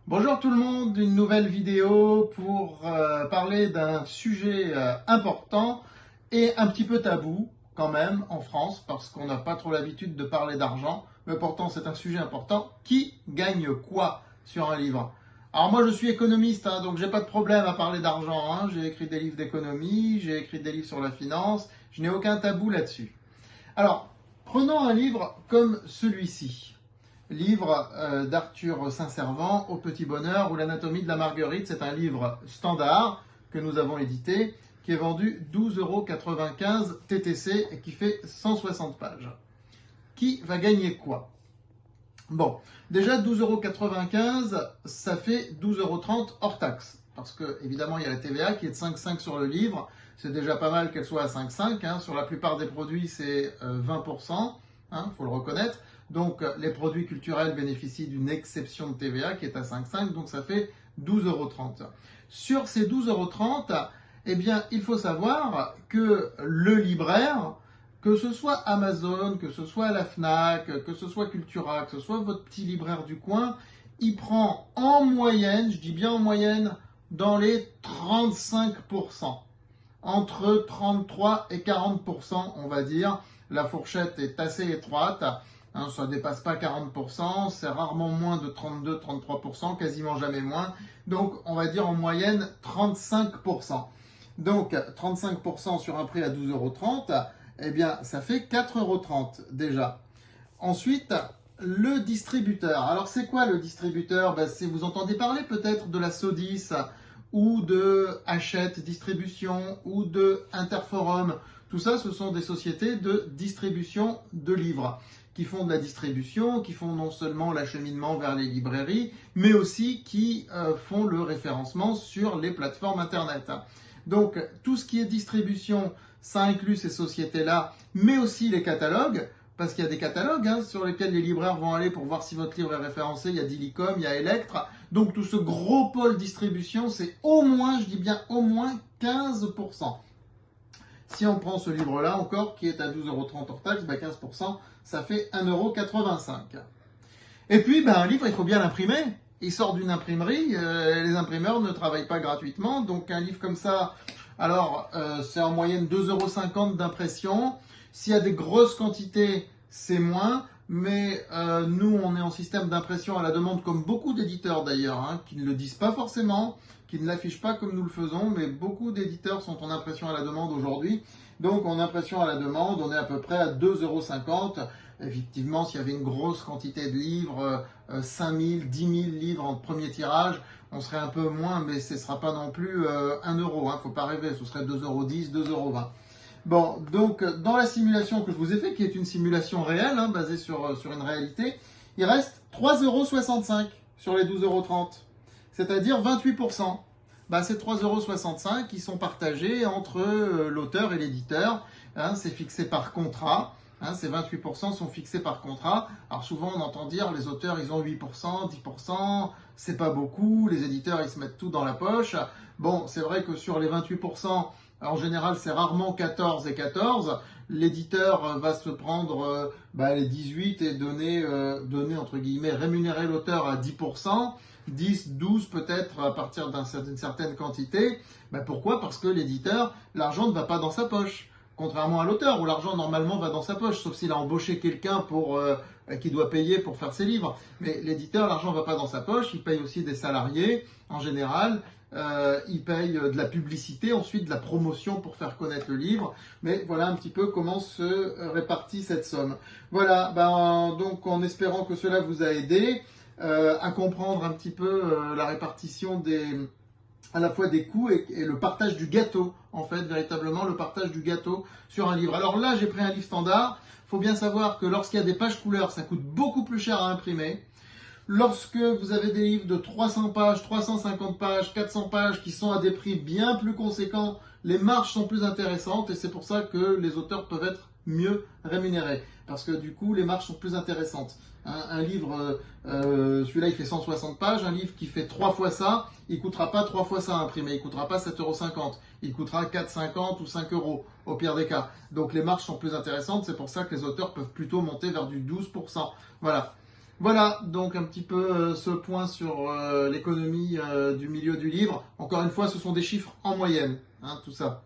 Bonjour tout le monde, une nouvelle vidéo pour parler d'un sujet important et un petit peu tabou quand même en France parce qu'on n'a pas trop l'habitude de parler d'argent, mais pourtant c'est un sujet important. Qui gagne quoi sur un livre? Alors moi je suis économiste, donc j'ai pas de problème à parler d'argent, j'ai écrit des livres d'économie, j'ai écrit des livres sur la finance, je n'ai aucun tabou là-dessus. Alors, prenons un livre comme celui-ci. Livre d'Arthur Saint-Servant, Au petit bonheur ou l'anatomie de la marguerite. C'est un livre standard que nous avons édité, qui est vendu 12,95 € TTC et qui fait 160 pages. Qui va gagner quoi? Bon, déjà 12,95 €, ça fait 12,30 € hors taxe. Parce que, évidemment, il y a la TVA qui est de 5,5 sur le livre. C'est déjà pas mal qu'elle soit à 5,5. Sur la plupart des produits, c'est 20%. Faut le reconnaître. Donc, les produits culturels bénéficient d'une exception de TVA qui est à 5,5. Donc, ça fait 12,30 €. Sur ces 12,30 €, eh bien, il faut savoir que le libraire, que ce soit Amazon, que ce soit la Fnac, que ce soit Cultura, que ce soit votre petit libraire du coin, il prend en moyenne, je dis bien en moyenne, dans les 35%. Entre 33 et 40%, on va dire. La fourchette est assez étroite. Ça ne dépasse pas 40%, c'est rarement moins de 32-33%, quasiment jamais moins. Donc, on va dire en moyenne 35%. Donc, 35% sur un prix à 12,30 €, eh bien, ça fait 4,30 € déjà. Ensuite, le distributeur. Alors, c'est quoi le distributeur? Vous entendez parler peut-être de la Sodis ou de Hachette Distribution ou de Interforum. Tout ça, ce sont des sociétés de distribution de livres qui font de la distribution, qui font non seulement l'acheminement vers les librairies, mais aussi qui font le référencement sur les plateformes Internet. Donc, tout ce qui est distribution, ça inclut ces sociétés-là, mais aussi les catalogues, parce qu'il y a des catalogues sur lesquels les libraires vont aller pour voir si votre livre est référencé. Il y a Dilicom, il y a Electre. Donc, tout ce gros pôle distribution, c'est au moins, je dis bien au moins 15%. Si on prend ce livre-là encore, qui est à 12,30 € hors taxe, 15%, ça fait 1,85 €. Et puis, un livre, il faut bien l'imprimer. Il sort d'une imprimerie, les imprimeurs ne travaillent pas gratuitement, donc un livre comme ça, alors c'est en moyenne 2,50 € d'impression. S'il y a des grosses quantités, c'est moins, mais nous, on est en système d'impression à la demande, comme beaucoup d'éditeurs d'ailleurs, qui ne le disent pas forcément, qui ne l'affichent pas comme nous le faisons, mais beaucoup d'éditeurs sont en impression à la demande aujourd'hui. Donc en impression à la demande, on est à peu près à 2,50 €. Effectivement, s'il y avait une grosse quantité de livres, 5 000, 10 000 livres en premier tirage, on serait un peu moins, mais ce ne sera pas non plus 1 €. Faut pas rêver, ce serait 2,10 €, 2,20 €. Bon, donc dans la simulation que je vous ai fait, qui est une simulation réelle, basée sur une réalité, il reste 3,65 € sur les 12,30 €, c'est-à-dire 28%. Ces 3,65 € qui sont partagés entre l'auteur et l'éditeur. C'est fixé par contrat. Ces 28% sont fixés par contrat. Alors souvent on entend dire les auteurs ils ont 8%, 10%, c'est pas beaucoup, les éditeurs ils se mettent tout dans la poche. Bon, c'est vrai que sur les 28%, en général c'est rarement 14 et 14. L'éditeur va se prendre les 18 et donner entre guillemets, rémunérer l'auteur à 10%. 10, 12 peut-être à partir d'une certaine quantité. Pourquoi? Parce que l'éditeur, l'argent ne va pas dans sa poche. Contrairement à l'auteur, où l'argent normalement va dans sa poche, sauf s'il a embauché quelqu'un qui doit payer pour faire ses livres. Mais l'éditeur, l'argent ne va pas dans sa poche, il paye aussi des salariés en général, il paye de la publicité, ensuite de la promotion pour faire connaître le livre. Mais voilà un petit peu comment se répartit cette somme. Voilà, donc en espérant que cela vous a aidé à comprendre un petit peu la répartition à la fois des coûts et le partage du gâteau, en fait, véritablement le partage du gâteau sur un livre. Alors là, j'ai pris un livre standard. Il faut bien savoir que lorsqu'il y a des pages couleurs, ça coûte beaucoup plus cher à imprimer. Lorsque vous avez des livres de 300 pages, 350 pages, 400 pages qui sont à des prix bien plus conséquents, les marges sont plus intéressantes et c'est pour ça que les auteurs peuvent être mieux rémunérés. Parce que du coup, les marges sont plus intéressantes. Un livre, celui-là, il fait 160 pages. Un livre qui fait 3 fois ça, il ne coûtera pas 3 fois ça à imprimer. Il ne coûtera pas 7,50 €. Il coûtera 4,50 ou 5 € au pire des cas. Donc les marges sont plus intéressantes. C'est pour ça que les auteurs peuvent plutôt monter vers du 12%. Voilà. Voilà, donc un petit peu ce point sur l'économie du milieu du livre. Encore une fois, ce sont des chiffres en moyenne, hein, tout ça.